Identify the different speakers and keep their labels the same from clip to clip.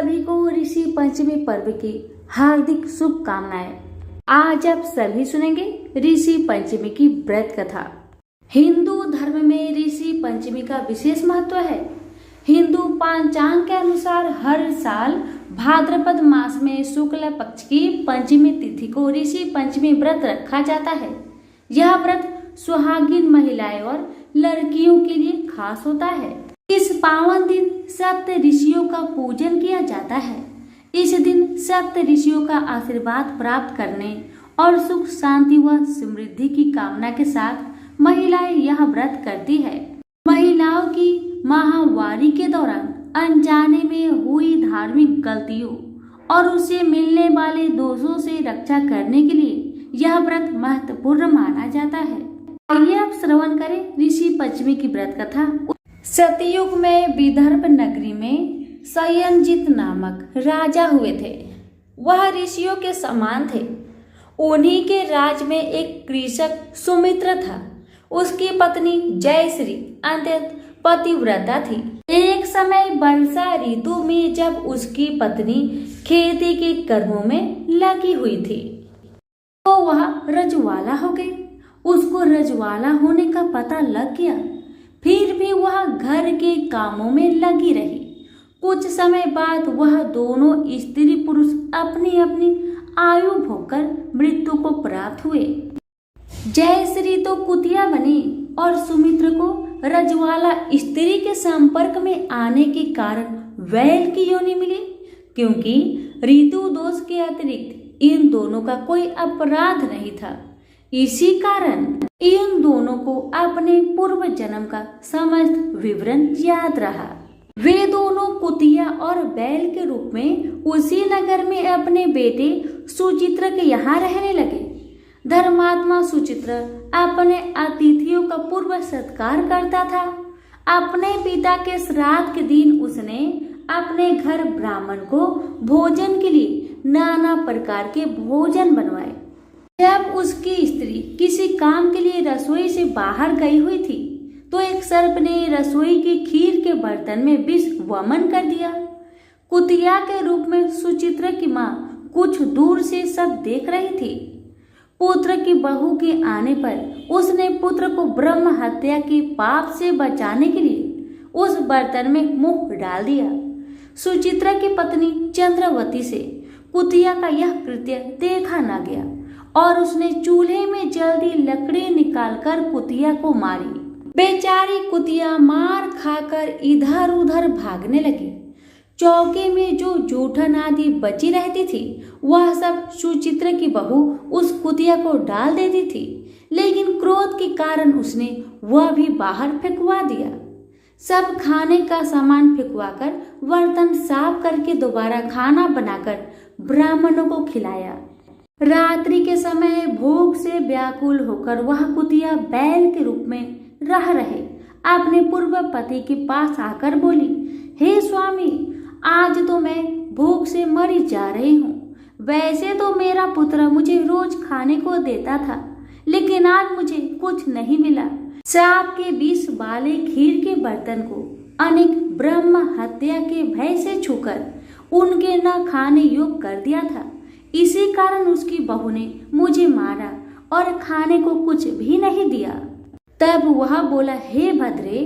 Speaker 1: सभी को ऋषि पंचमी पर्व की हार्दिक शुभकामनाएं। आज आप सभी सुनेंगे ऋषि पंचमी की व्रत कथा। हिंदू धर्म में ऋषि पंचमी का विशेष महत्व है। हिंदू पंचांग के अनुसार हर साल भाद्रपद मास में शुक्ल पक्ष की पंचमी तिथि को ऋषि पंचमी व्रत रखा जाता है। यह व्रत सुहागिन महिलाएं और लड़कियों के लिए खास होता है। इस पावन दिन सप्त ऋषियों का पूजन किया जाता है। इस दिन सप्त ऋषियों का आशीर्वाद प्राप्त करने और सुख शांति व समृद्धि की कामना के साथ महिलाएं यह व्रत करती है। महिलाओं की माहवारी के दौरान अनजाने में हुई धार्मिक गलतियों और उसे मिलने वाले दोषों से रक्षा करने के लिए यह व्रत महत्वपूर्ण माना जाता है। आइए अब श्रवण करें ऋषि पंचमी की व्रत कथा। सतयुग में विदर्भ नगरी में सयनजीत नामक राजा हुए थे। वह ऋषियों के समान थे। उन्हीं के राज में एक कृषक सुमित्र था। उसकी पत्नी जयश्री अत्यंत पतिव्रता थी। एक समय वर्षा ऋतु में जब उसकी पत्नी खेती के कर्मों में लगी हुई थी तो वह रजवाला हो गई। उसको रजवाला होने का पता लग गया, फिर भी वह घर के कामों में लगी रही। कुछ समय बाद वह दोनों स्त्री पुरुष अपनी अपनी आयु भोगकर मृत्यु को प्राप्त हुए। जयश्री तो कुतिया बनी और सुमित्र को रजवाला स्त्री के संपर्क में आने के कारण बैल की योनि मिली, क्योंकि ऋतु दोष के अतिरिक्त इन दोनों का कोई अपराध नहीं था। इसी कारण इन दोनों को अपने पूर्व जन्म का समस्त विवरण याद रहा। वे दोनों कुतिया और बैल के रूप में उसी नगर में अपने बेटे सुचित्र के यहाँ रहने लगे। धर्मात्मा सुचित्र अपने अतिथियों का पूर्व सत्कार करता था। अपने पिता के श्राद्ध के दिन उसने अपने घर ब्राह्मण को भोजन के लिए नाना प्रकार के भोजन बनवाए। जब उसकी स्त्री किसी काम के लिए रसोई से बाहर गई हुई थी तो एक सर्प ने रसोई की खीर के बर्तन में विष वमन कर दिया। कुतिया के रूप में सुचित्र की मां कुछ दूर से सब देख रही थी। पुत्र की बहू के आने पर उसने पुत्र को ब्रह्म हत्या के पाप से बचाने के लिए उस बर्तन में मुंह डाल दिया। सुचित्रा की पत्नी चंद्रवती से कुतिया का यह कृत्य देखा न गया और उसने चूल्हे में जल्दी लकड़ी निकालकर कुतिया को मारी। बेचारी कुतिया मार खाकर इधर उधर भागने लगी। चौके में जो जूठन आदि बची रहती थी वह सब सुचित्र की बहू उस कुतिया को डाल देती थी, लेकिन क्रोध के कारण उसने वह भी बाहर फेंकवा दिया। सब खाने का सामान फेंकवाकर बर्तन साफ करके दोबारा खाना बनाकर ब्राह्मणों को खिलाया। रात्रि के समय भूख से व्याकुल होकर वह कुतिया बैल के रूप में रह रहे अपने पूर्व पति के पास आकर बोली, हे स्वामी, आज तो मैं भूख से मरी जा रही हूँ। वैसे तो मेरा पुत्र मुझे रोज खाने को देता था, लेकिन आज मुझे कुछ नहीं मिला। सांप के विष वाले खीर के बर्तन को अनेक ब्रह्म हत्या के भय से छूकर उनके न खाने योग्य कर दिया था। इसी कारण उसकी बहू ने मुझे मारा और खाने को कुछ भी नहीं दिया। तब वह बोला, हे भद्रे,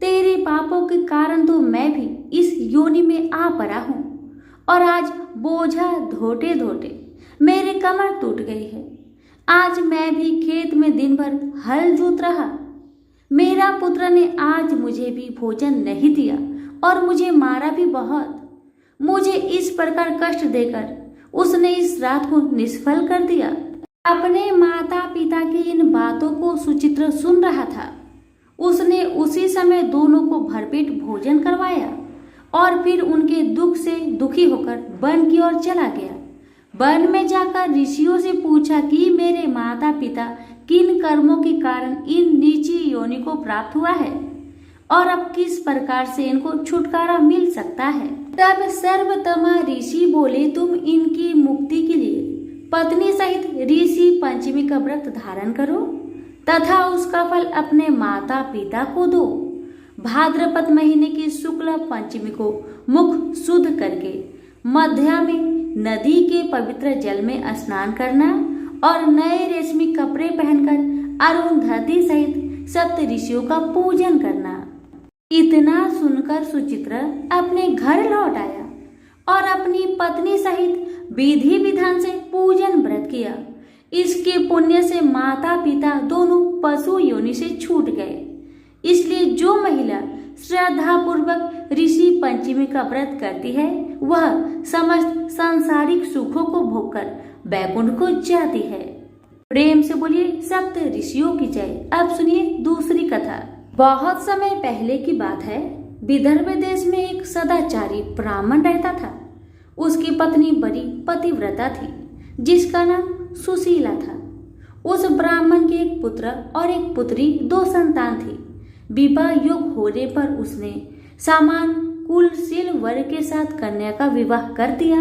Speaker 1: तेरे पापों के कारण तो मैं भी इस योनि में आ पड़ा हूँ और आज बोझा धोते धोते मेरे कमर टूट गई है। आज मैं भी खेत में दिन भर हल जोत रहा। मेरा पुत्र ने आज मुझे भी भोजन नहीं दिया और मुझे मारा भी बहुत। मुझे इस प्रकार कष्ट देकर उसने इस रात को निष्फल कर दिया। अपने माता पिता की इन बातों को सुचित्र सुन रहा था। उसने उसी समय दोनों को भरपेट भोजन करवाया और फिर उनके दुख से दुखी होकर वन की ओर चला गया। वन में जाकर ऋषियों से पूछा कि मेरे माता पिता किन कर्मों के कारण इन नीची योनि को प्राप्त हुआ है और अब किस प्रकार से इनको छुटकारा मिल सकता है। तब सर्वतमा ऋषि बोले, तुम इनकी मुक्ति के लिए पत्नी सहित ऋषि पंचमी का व्रत धारण करो तथा उसका फल अपने माता पिता को दो। भाद्रपद महीने की शुक्ल पंचमी को मुख शुद्ध करके मध्या में नदी के पवित्र जल में स्नान करना और नए रेशमी कपड़े पहनकर अरुंधति सहित सप्त ऋषियों का पूजन करना। इतना सुनकर सुचित्रा अपने घर लौट आया और अपनी पत्नी सहित विधि विधान से पूजन व्रत किया। इसके पुण्य से माता पिता दोनों पशु योनि से छूट गए। इसलिए जो महिला श्रद्धा पूर्वक ऋषि पंचमी का व्रत करती है वह समस्त सांसारिक सुखों को भोगकर वैकुंठ को जाती है। प्रेम से बोलिए सप्त ऋषियों की जय। अब सुनिए दूसरी कथा। बहुत समय पहले की बात है। विदर्भ देश में एक सदाचारी ब्राह्मण रहता था। उसकी पत्नी बड़ी पतिव्रता थी जिसका नाम सुशीला था। उस ब्राह्मण के एक पुत्र और एक पुत्री, 2 संतान थी। विवाह योग होने पर उसने समान कुलशील वर के साथ कन्या का विवाह कर दिया।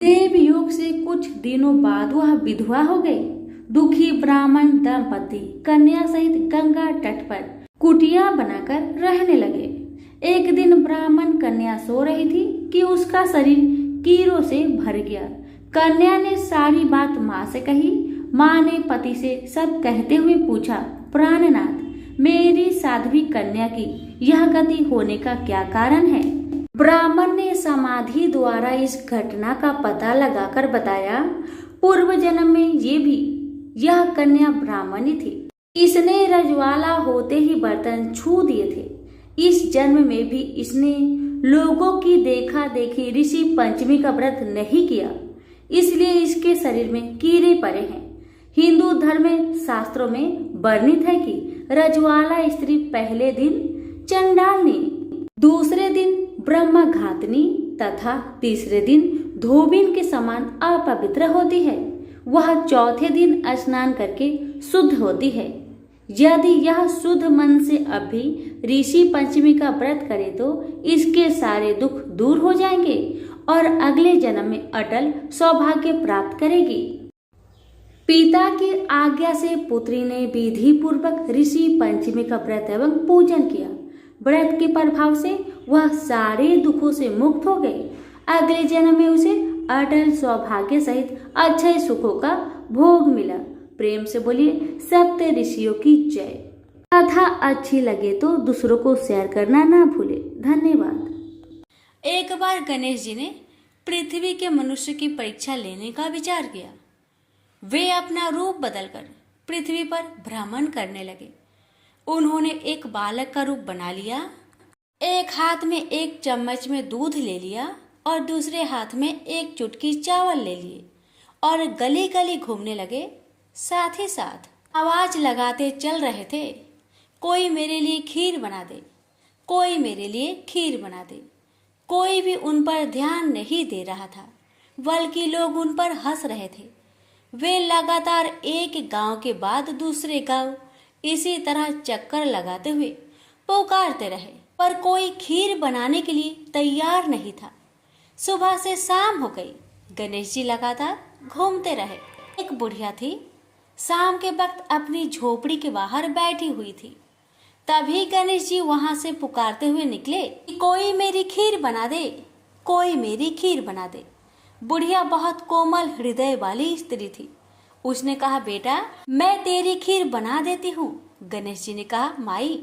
Speaker 1: देव योग से कुछ दिनों बाद वह विधवा हो गई। दुखी ब्राह्मण दंपति कन्या सहित गंगा तट पर कुटिया बनाकर रहने लगे। एक दिन ब्राह्मण कन्या सो रही थी कि उसका शरीर कीड़ों से भर गया। कन्या ने सारी बात माँ से कही। माँ ने पति से सब कहते हुए पूछा, प्राणनाथ, मेरी साध्वी कन्या की यह गति होने का क्या कारण है? ब्राह्मण ने समाधि द्वारा इस घटना का पता लगाकर बताया, पूर्व जन्म में यह कन्या ब्राह्मणी थी। इसने रजवाला होते ही बर्तन छू दिए थे। इस जन्म में भी इसने लोगों की देखा देखी ऋषि पंचमी का व्रत नहीं किया, इसलिए इसके शरीर में कीड़े पड़े हैं। हिंदू धर्म में शास्त्रों में वर्णित है कि रजवाला स्त्री पहले दिन चंडालनी, दूसरे दिन ब्रह्मघातनी तथा तीसरे दिन धोबिन के समान अपवित्र होती है। वह चौथे दिन स्नान करके शुद्ध होती है। यदि यह शुद्ध मन से अब भी ऋषि पंचमी का व्रत करे तो इसके सारे दुख दूर हो जाएंगे और अगले जन्म में अटल सौभाग्य प्राप्त करेगी। पिता की आज्ञा से पुत्री ने विधि पूर्वक ऋषि पंचमी का व्रत एवं पूजन किया। व्रत के प्रभाव से वह सारे दुखों से मुक्त हो गई। अगले जन्म में उसे अटल सौभाग्य सहित अच्छे सुखों का भोग मिला। प्रेम से बोलिए सप्त ऋषियों की जय। कथा अच्छी लगे तो दूसरों को शेयर करना ना भूले। धन्यवाद। एक बार गणेश जी ने पृथ्वी के मनुष्य की परीक्षा लेने का विचार किया। वे अपना रूप बदलकर पृथ्वी पर भ्रमण करने लगे। उन्होंने एक बालक का रूप बना लिया। एक हाथ में एक चम्मच में दूध ले लिया और दूसरे हाथ में एक चुटकी चावल ले लिए और गली गली घूमने लगे। साथ ही साथ आवाज लगाते चल रहे थे, कोई मेरे लिए खीर बना दे, कोई मेरे लिए खीर बना दे। कोई भी उन पर ध्यान नहीं दे रहा था, बल्कि लोग उन पर हंस रहे थे। वे लगातार एक गांव के बाद दूसरे गांव इसी तरह चक्कर लगाते हुए पुकारते रहे, पर कोई खीर बनाने के लिए तैयार नहीं था। सुबह से शाम हो गई। गणेश जी लगातार घूमते रहे। एक बुढ़िया थी, शाम के वक्त अपनी झोपड़ी के बाहर बैठी हुई थी। तभी गणेश जी वहां से पुकारते हुए निकले कि कोई मेरी खीर बना दे, कोई मेरी खीर बना दे। बुढ़िया बहुत कोमल हृदय वाली स्त्री थी। उसने कहा, बेटा मैं तेरी खीर बना देती हूँ। गणेश जी ने कहा, माई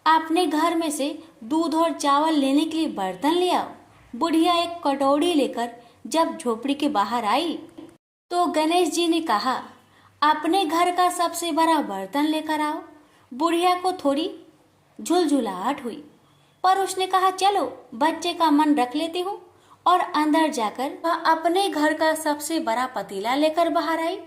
Speaker 1: अपने घर में से दूध और चावल लेने के लिए बर्तन ले आओ। बुढ़िया एक कटोरी लेकर जब झोपड़ी के बाहर आई तो गणेश जी ने कहा, अपने घर का सबसे बड़ा बर्तन लेकर आओ। बुढ़िया को थोड़ी झुलझुलाहट हुई, पर उसने कहा, चलो बच्चे का मन रख लेती हूँ। और अंदर जाकर वह अपने घर का सबसे बड़ा पतीला लेकर बाहर आई।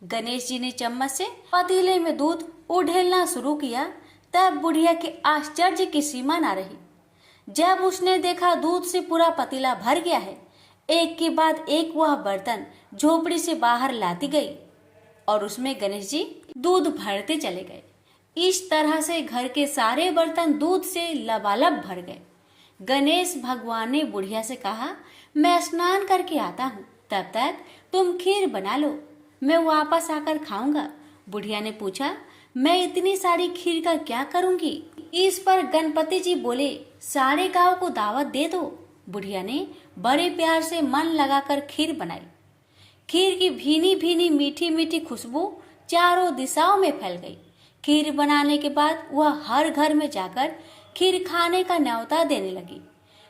Speaker 1: गणेश जी ने चम्मच से पतीले में दूध उड़ेलना शुरू किया। तब बुढ़िया के आश्चर्य की सीमा न रही। जब उसने देखा दूध से पूरा पतीला भर गया है, एक के बाद एक वह बर्तन झोपड़ी से बाहर लाती गई और उसमें गणेश जी दूध भरते चले गए। इस तरह से घर के सारे बर्तन दूध से लबालब भर गए। गणेश भगवान ने बुढ़िया से कहा, मैं स्नान करके आता हूँ, तब तक तुम खीर बना लो, मैं वापस आकर खाऊंगा। बुढ़िया ने पूछा, मैं इतनी सारी खीर का क्या करूंगी? इस पर गणपति जी बोले, सारे गांव को दावत दे दो। बुढ़िया ने बड़े प्यार से मन लगाकर खीर बनाई। खीर की भीनी भीनी मीठी मीठी खुशबू चारों दिशाओं में फैल गई। खीर बनाने के बाद वह हर घर में जाकर खीर खाने का न्योता देने लगी।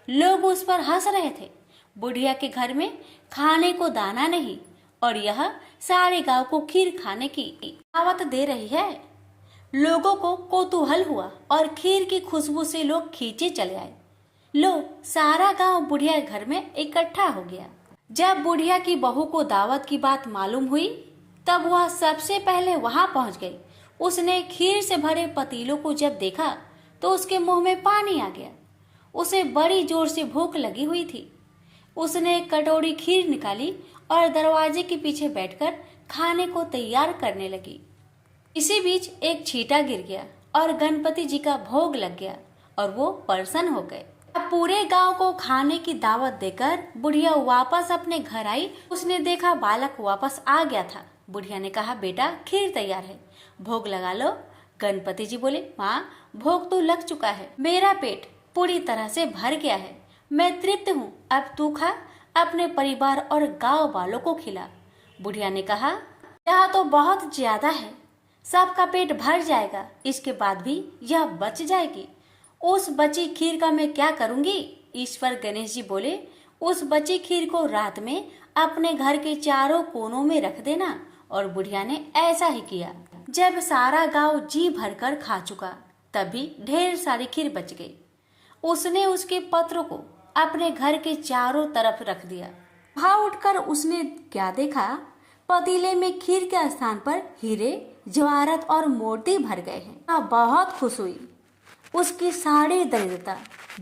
Speaker 1: लोग उस पर हंस रहे थे। बुढ़िया के घर में खाने को दाना नहीं और यह सारे गांव को खीर खाने की दावत दे रही है। लोगों को कौतूहल हुआ और खीर की खुशबू से लोग खींचे चले आए। सारा गांव बुढ़िया घर में इकट्ठा हो गया। जब बुढ़िया की बहू को दावत की बात मालूम हुई तब वह सबसे पहले वहां पहुंच गई। उसने खीर से भरे पतीलों को जब देखा तो उसके मुंह में पानी आ गया। उसे बड़ी जोर से भूख लगी हुई थी। उसने एक कटोरी खीर निकाली और दरवाजे के पीछे बैठकर खाने को तैयार करने लगी। इसी बीच एक छींटा गिर गया और गणपति जी का भोग लग गया और वो प्रसन्न हो गए। अब पूरे गांव को खाने की दावत देकर बुढ़िया वापस अपने घर आई। उसने देखा बालक वापस आ गया था। बुढ़िया ने कहा, बेटा खीर तैयार है, भोग लगा लो। गणपति जी बोले, माँ भोग तो लग चुका है, मेरा पेट पूरी तरह से भर गया है, मैं तृप्त हूँ, अब तू खा, अपने परिवार और गांव वालों को खिला। बुढ़िया ने कहा, यह तो बहुत ज्यादा है, सबका पेट भर जाएगा, इसके बाद भी यह बच जाएगी। उस बची खीर का मैं क्या करूंगी? ईश्वर गणेश जी बोले, उस बची खीर को रात में अपने घर के चारों कोनों में रख देना। और बुढ़िया ने ऐसा ही किया। जब सारा गांव जी भरकर खा चुका तभी ढेर सारी खीर बच गई। उसने उसके पत्रों को अपने घर के चारों तरफ रख दिया। वहां उठकर उसने क्या देखा? पतीले में खीर के स्थान पर हीरे, जवाहरात और मोती भर गए हैं। बहुत खुश हुई। उसकी सारी दरिद्रता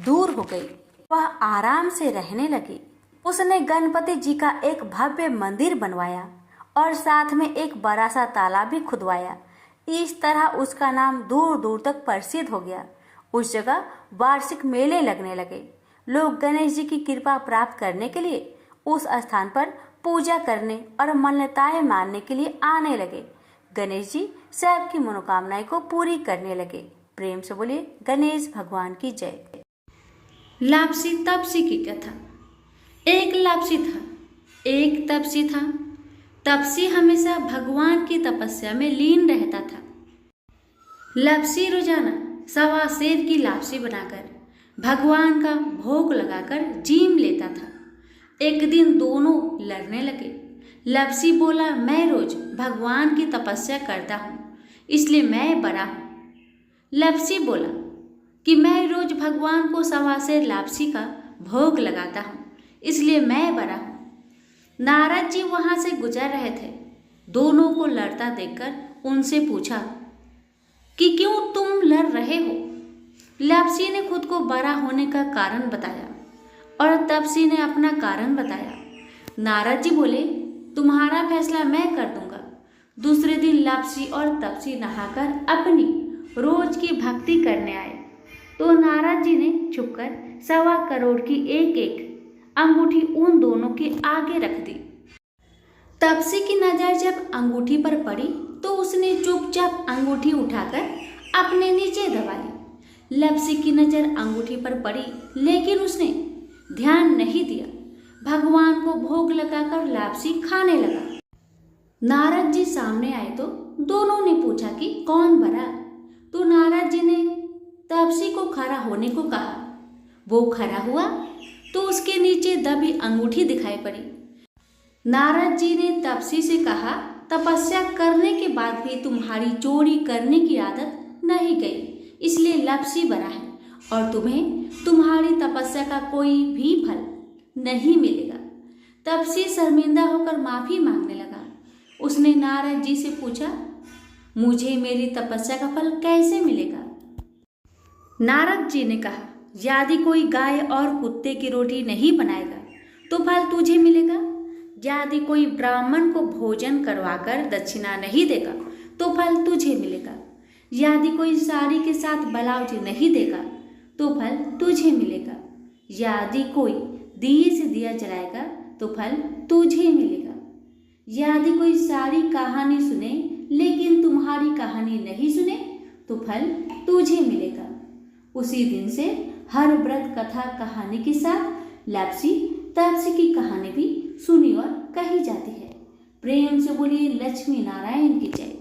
Speaker 1: दूर हो गई। वह आराम से रहने लगी। उसने गणपति जी का एक भव्य मंदिर बनवाया और साथ में एक बड़ा सा तालाब भी खुदवाया। इस तरह उसका नाम दूर दूर तक प्रसिद्ध हो गया। उस जगह वार्षिक मेले लगने लगे। लोग गणेश जी की कृपा प्राप्त करने के लिए उस स्थान पर पूजा करने और मान्यताएं मानने के लिए आने लगे। गणेश जी सबकी मनोकामनाएं को पूरी करने लगे। प्रेम से बोलिए गणेश भगवान की जय। लापसी तपसी की कथा। एक लापसी था, एक तपसी था। तपसी हमेशा भगवान की तपस्या में लीन रहता था। लापसी रोजाना सवा सेर की लापसी बनाकर भगवान का भोग लगाकर जीम लेता था। एक दिन दोनों लड़ने लगे। लापसी बोला, मैं रोज भगवान की तपस्या करता हूँ, इसलिए मैं बड़ा हूँ। लापसी बोला कि मैं रोज भगवान को सवा सेर लापसी का भोग लगाता हूँ, इसलिए मैं बड़ा हूँ। नारद जी वहां से गुजर रहे थे। दोनों को लड़ता देखकर उनसे पूछा कि क्यों तुम लड़ रहे हो? लापसी ने खुद को बड़ा होने का कारण बताया और तपसी ने अपना कारण बताया। नारद जी बोले, तुम्हारा फैसला मैं कर दूंगा। दूसरे दिन लापसी और तपसी नहाकर अपनी रोज की भक्ति करने आए तो नारद जी ने छुपकर 1.25 करोड़ की एक एक अंगूठी उन दोनों के आगे रख दी। तपसी की नजर जब अंगूठी पर पड़ी तो उसने चुपचाप अंगूठी उठाकर अपने नीचे दबा ली। लापसी की नजर अंगूठी पर पड़ी लेकिन उसने ध्यान नहीं दिया। भगवान को भोग लगाकर लापसी खाने लगा। नारद जी सामने आए तो दोनों ने पूछा कि कौन बड़ा? तो नारद जी ने तपसी को खड़ा होने को कहा। वो खड़ा हुआ तो उसके नीचे दबी अंगूठी दिखाई पड़ी। नारद जी ने तपसी से कहा, तपस्या करने के बाद भी तुम्हारी चोरी करने की आदत नहीं गई, इसलिए लापसी बना है और तुम्हें तुम्हारी तपस्या का कोई भी फल नहीं मिलेगा। तपसी शर्मिंदा होकर माफी मांगने लगा। उसने नारद जी से पूछा, मुझे मेरी तपस्या का फल कैसे मिलेगा? नारद जी ने कहा, यदि कोई गाय और कुत्ते की रोटी नहीं बनाएगा तो फल तुझे मिलेगा। यदि कोई ब्राह्मण को भोजन करवाकर दक्षिणा नहीं देगा तो फल तुझे मिलेगा। यदि कोई साड़ी के साथ ब्लाउज नहीं देगा तो फल तुझे मिलेगा। यदि कोई दिए से दिया जलाएगा तो फल तुझे मिलेगा। यदि कोई सारी कहानी सुने लेकिन तुम्हारी कहानी नहीं सुने तो फल तुझे मिलेगा। उसी दिन से हर व्रत कथा कहानी के साथ लापसी तापसी की कहानी भी सुनी और कही जाती है। प्रेम से बोलिए लक्ष्मी नारायण की जय।